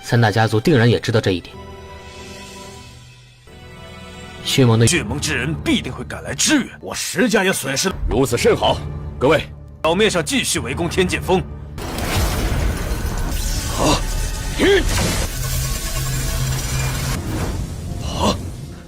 三大家族定然也知道这一点。迅猛之人必定会赶来支援，我石家也损失了。如此甚好，各位，表面上继续围攻天剑峰。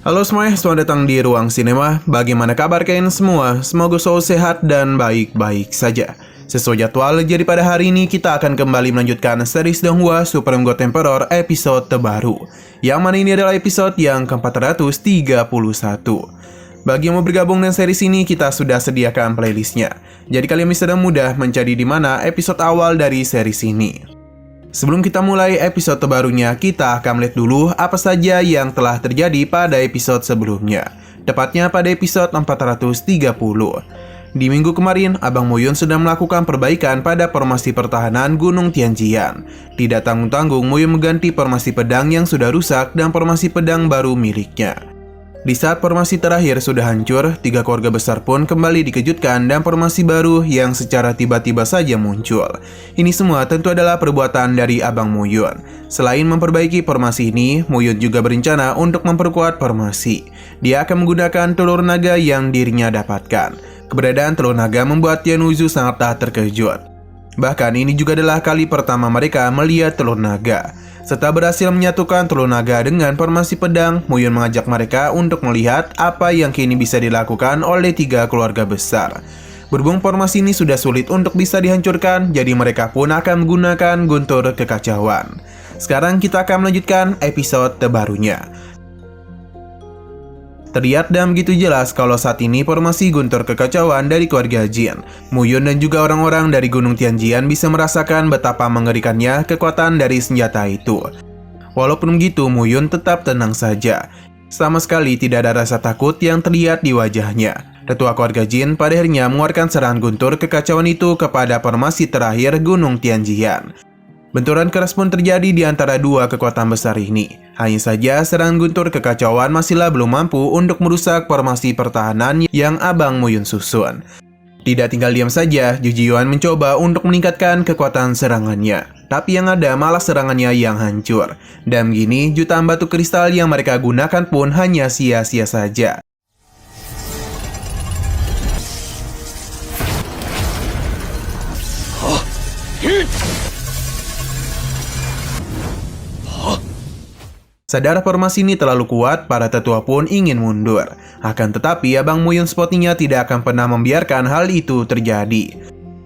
Halo semuanya, selamat datang di Ruang Sinema. Bagaimana kabar kalian semua? Semoga selalu sehat dan baik-baik saja. Sesuai jadwal, jadi pada hari ini kita akan kembali melanjutkan series Donghua Supreme God Emperor episode terbaru. Yang mana ini adalah episode yang ke-431. Bagi yang mau bergabung dengan series ini, kita sudah sediakan playlistnya. Jadi kalian bisa dengan mudah mencari di mana episode awal dari series ini. Sebelum kita mulai episode terbarunya, kita akan melihat dulu apa saja yang telah terjadi pada episode sebelumnya. Tepatnya pada episode 430. Di minggu kemarin, Abang Muyun sedang melakukan perbaikan pada formasi pertahanan Gunung Tianjian. Tidak tanggung-tanggung, Muyun mengganti formasi pedang yang sudah rusak dan formasi pedang baru miliknya. Di saat formasi terakhir sudah hancur, 3 keluarga besar pun kembali dikejutkan dan formasi baru yang secara tiba-tiba saja muncul. Ini semua tentu adalah perbuatan dari Abang Muyun. Selain memperbaiki formasi ini, Muyun juga berencana untuk memperkuat formasi. Dia akan menggunakan telur naga yang dirinya dapatkan. Keberadaan telur naga membuat Tianwuzu sangatlah terkejut. Bahkan ini juga adalah kali pertama mereka melihat telur naga. Setelah berhasil menyatukan telur naga dengan formasi pedang, Muyun mengajak mereka untuk melihat apa yang kini bisa dilakukan oleh 3 keluarga besar. Berhubung formasi ini sudah sulit untuk bisa dihancurkan, jadi mereka pun akan menggunakan guntur kekacauan. Sekarang kita akan melanjutkan episode terbarunya. Terlihat dan begitu jelas kalau saat ini formasi guntur kekacauan dari keluarga Jin. Muyun dan juga orang-orang dari Gunung Tianjian bisa merasakan betapa mengerikannya kekuatan dari senjata itu. Walaupun begitu, Muyun tetap tenang saja. Sama sekali tidak ada rasa takut yang terlihat di wajahnya. Tetua keluarga Jin pada akhirnya mengeluarkan serangan guntur kekacauan itu kepada formasi terakhir Gunung Tianjian. Benturan keras pun terjadi di antara 2 kekuatan besar ini. Hanya saja serangan guntur kekacauan masihlah belum mampu untuk merusak formasi pertahanan yang Abang Muyun susun. Tidak tinggal diam saja, Ju Jiyuan mencoba untuk meningkatkan kekuatan serangannya. Tapi yang ada malah serangannya yang hancur. Dan begini, jutaan batu kristal yang mereka gunakan pun hanya sia-sia saja. Sadar formasi ini terlalu kuat, para tetua pun ingin mundur. Akan tetapi, Abang Muyun sepertinya tidak akan pernah membiarkan hal itu terjadi.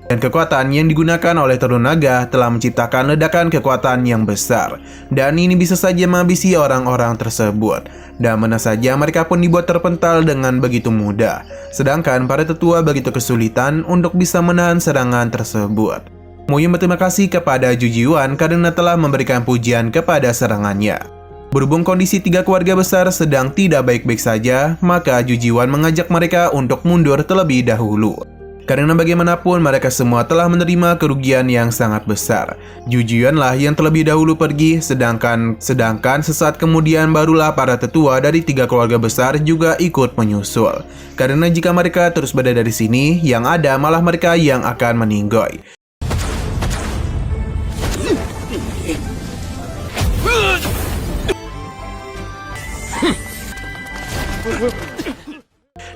Dan kekuatan yang digunakan oleh telur naga telah menciptakan ledakan kekuatan yang besar. Dan ini bisa saja menghabisi orang-orang tersebut. Dan mana saja mereka pun dibuat terpental dengan begitu mudah. Sedangkan para tetua begitu kesulitan untuk bisa menahan serangan tersebut. Muyun berterima kasih kepada Ju Jiyuan karena telah memberikan pujian kepada serangannya. Berhubung kondisi 3 keluarga besar sedang tidak baik-baik saja, maka Ju Jiyuan mengajak mereka untuk mundur terlebih dahulu. Karena bagaimanapun mereka semua telah menerima kerugian yang sangat besar. Ju Jiyuan lah yang terlebih dahulu pergi, sedangkan sesaat kemudian barulah para tetua dari 3 keluarga besar juga ikut menyusul. Karena jika mereka terus berada di sini, yang ada malah mereka yang akan meninggoy.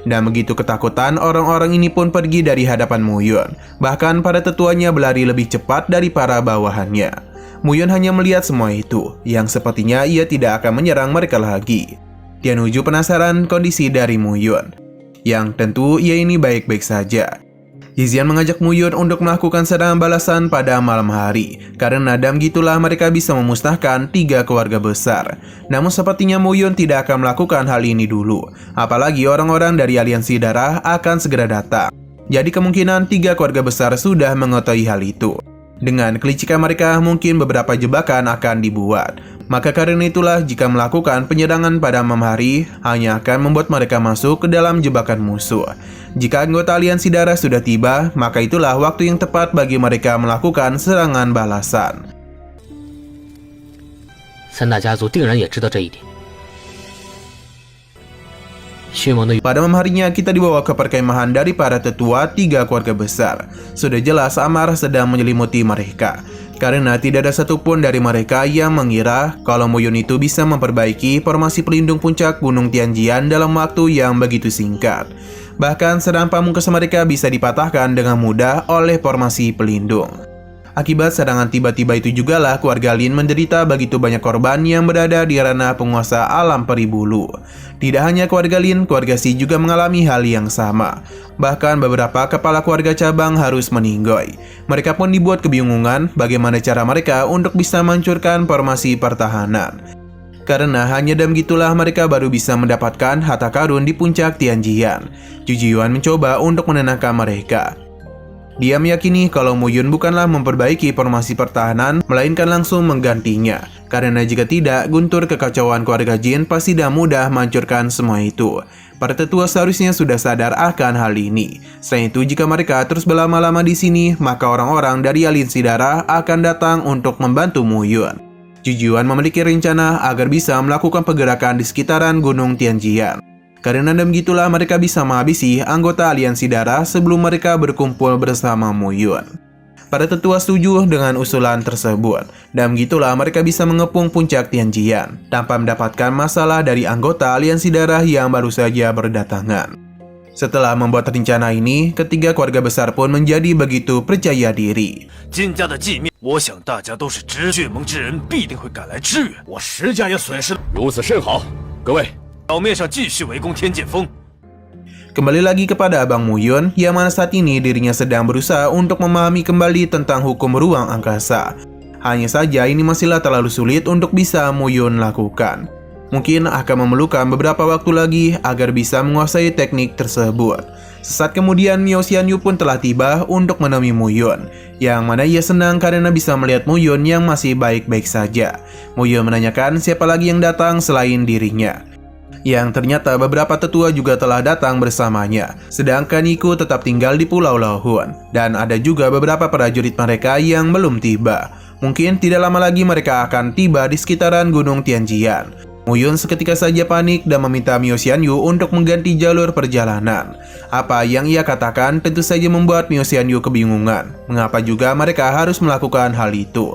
Dan begitu ketakutan, orang-orang ini pun pergi dari hadapan Muyun. Bahkan para tetuanya berlari lebih cepat dari para bawahannya. Muyun hanya melihat semua itu, yang sepertinya ia tidak akan menyerang mereka lagi. Tianwuzu penasaran kondisi dari Muyun, yang tentu ia ini baik-baik saja. Yixian mengajak Muyun untuk melakukan serangan balasan pada malam hari. Karena dan gitulah mereka bisa memusnahkan 3 keluarga besar. Namun sepertinya Muyun tidak akan melakukan hal ini dulu. Apalagi orang-orang dari aliansi darah akan segera datang. Jadi kemungkinan 3 keluarga besar sudah mengetahui hal itu. Dengan kelicikan mereka, mungkin beberapa jebakan akan dibuat. Maka karena itulah jika melakukan penyerangan pada malam hari, hanya akan membuat mereka masuk ke dalam jebakan musuh. Jika anggota aliansi darah sudah tiba, maka itulah waktu yang tepat bagi mereka melakukan serangan balasan. 三大家族定然也知道这一点。Pada malam harinya kita dibawa ke perkemahan dari para tetua 3 keluarga besar. Sudah jelas amarah sedang menyelimuti mereka. Karena tidak ada satupun dari mereka yang mengira kalau Mu Yun itu bisa memperbaiki formasi pelindung puncak Gunung Tianjian dalam waktu yang begitu singkat. Bahkan serangan pamungkas mereka bisa dipatahkan dengan mudah oleh formasi pelindung. Akibat serangan tiba-tiba itu jugalah keluarga Lin menderita begitu banyak korban yang berada di ranah penguasa alam peri bulu. Tidak hanya keluarga Lin, keluarga Si juga mengalami hal yang sama. Bahkan beberapa kepala keluarga cabang harus meninggoy. Mereka pun dibuat kebingungan bagaimana cara mereka untuk bisa menghancurkan formasi pertahanan. Karena hanya dengan gitulah mereka baru bisa mendapatkan harta karun di puncak Tianjian. Zhu Jiyuan mencoba untuk menenangkan mereka. Dia meyakini kalau Mu Yun bukanlah memperbaiki formasi pertahanan, melainkan langsung menggantinya. Karena jika tidak, guntur kekacauan keluarga Jin pasti tidak mudah menghancurkan semua itu. Para tetua seharusnya sudah sadar akan hal ini. Selain itu, jika mereka terus berlama-lama di sini, maka orang-orang dari aliansi darah akan datang untuk membantu Mu Yun. Zhu Jiyuan memiliki rencana agar bisa melakukan pergerakan di sekitaran Gunung Tianjian. Karena begitulah mereka bisa menghabisi anggota aliansi darah sebelum mereka berkumpul bersama Mu Yun. Para tetua setuju dengan usulan tersebut, dan begitulah mereka bisa mengepung puncak Tianjian tanpa mendapatkan masalah dari anggota aliansi darah yang baru saja berdatangan. Setelah membuat rencana ini, ketiga keluarga besar pun menjadi begitu percaya diri. 金家的寂灭，我想大家都是知血盟之人，必定会赶来支援。我石家也损失了， 如此甚好，各位。 表面上继续围攻天剑峰。 Kembali lagi kepada Abang Mu Yun, yang mana saat ini dirinya sedang berusaha untuk memahami kembali tentang hukum ruang angkasa. Hanya saja ini masihlah terlalu sulit untuk bisa Mu Yun lakukan. Mungkin akan memerlukan beberapa waktu lagi agar bisa menguasai teknik tersebut. Sesaat kemudian Miao Xianyu pun telah tiba untuk menemui Mu Yun, yang mana ia senang karena bisa melihat Mu Yun yang masih baik-baik saja. Mu Yun menanyakan siapa lagi yang datang selain dirinya. Yang ternyata beberapa tetua juga telah datang bersamanya, sedangkan Niku tetap tinggal di Pulau Lohun, dan ada juga beberapa prajurit mereka yang belum tiba. Mungkin tidak lama lagi mereka akan tiba di sekitaran Gunung Tianjian. Mu Yun seketika saja panik dan meminta Miao Xianyu untuk mengganti jalur perjalanan. Apa yang ia katakan tentu saja membuat Miao Xianyu kebingungan, mengapa juga mereka harus melakukan hal itu.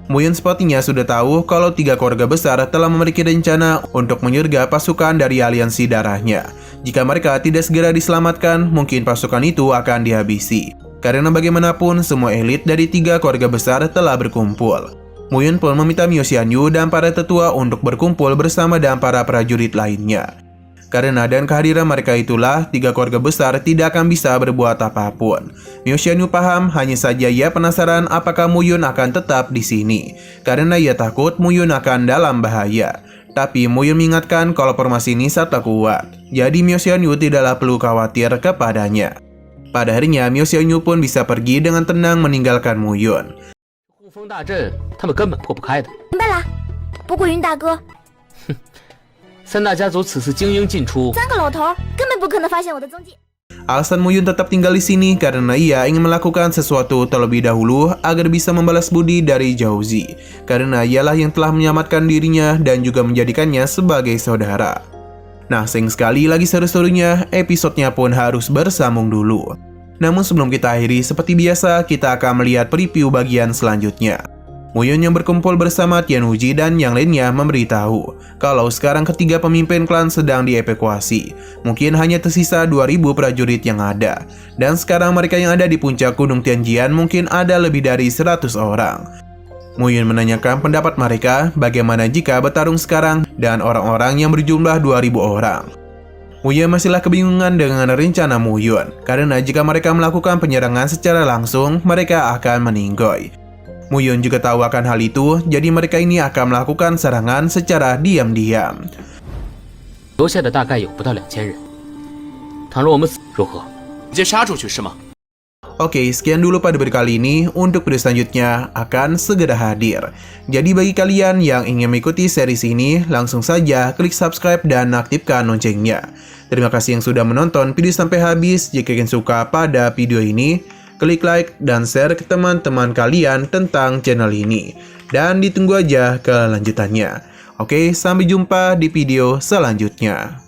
Mu Yun sepertinya sudah tahu kalau tiga keluarga besar telah memiliki rencana untuk menyergap pasukan dari aliansi darahnya. Jika mereka tidak segera diselamatkan, mungkin pasukan itu akan dihabisi. Karena bagaimanapun, semua elit dari tiga keluarga besar telah berkumpul. Mu Yun pun meminta Miao Xianyu dan para tetua untuk berkumpul bersama dengan para prajurit lainnya. Karena dengan kehadiran mereka itulah, tiga keluarga besar tidak akan bisa berbuat apapun. Miao Xianyu paham, hanya saja ia penasaran apakah Mu Yun akan tetap di sini. Karena ia takut Mu Yun akan dalam bahaya. Tapi Mu Yun mengingatkan kalau formasi ini sangat kuat. Jadi Miao Xianyu tidaklah perlu khawatir kepadanya. Pada harinya, Miao Xianyu pun bisa pergi dengan tenang meninggalkan Mu Yun. 护风大阵，他们根本破不开的。明白了，不过云大哥， 三大家族此次精英进出， 三个老头儿根本不可能发现我的踪迹。 Alasan Mu Yun tetap tinggal di sini karena ia ingin melakukan sesuatu terlebih dahulu agar bisa membalas budi dari Zhao Zi. Karena ialah yang telah menyelamatkan dirinya dan juga menjadikannya sebagai saudara. Nah, sayang sekali lagi seru-serunya, episodenya pun harus bersambung dulu. Namun sebelum kita akhiri, seperti biasa, kita akan melihat preview bagian selanjutnya. Mu Yun yang berkumpul bersama Tian Wuji dan yang lainnya memberitahu kalau sekarang ketiga pemimpin klan sedang dievakuasi. Mungkin hanya tersisa 2000 prajurit yang ada. Dan sekarang mereka yang ada di puncak Gunung Tianjian mungkin ada lebih dari 100 orang. Mu Yun menanyakan pendapat mereka bagaimana jika bertarung sekarang dan orang-orang yang berjumlah 2000 orang. Mu Yun masihlah kebingungan dengan rencana Mu Yun, karena jika mereka melakukan penyerangan secara langsung, mereka akan meninggoy. Mu Yun juga tahu akan hal itu, jadi mereka ini akan melakukan serangan secara diam-diam. 留下的大概有不到2000人。倘若我们死如何？ 直接杀出去是吗？ Oke, sekian dulu pada video kali ini. Untuk video selanjutnya akan segera hadir. Jadi bagi kalian yang ingin mengikuti series ini, langsung saja klik subscribe dan aktifkan loncengnya. Terima kasih yang sudah menonton video sampai habis. Jika kalian suka pada video ini, klik like dan share ke teman-teman kalian tentang channel ini. Dan ditunggu aja kelanjutannya. Oke, sampai jumpa di video selanjutnya.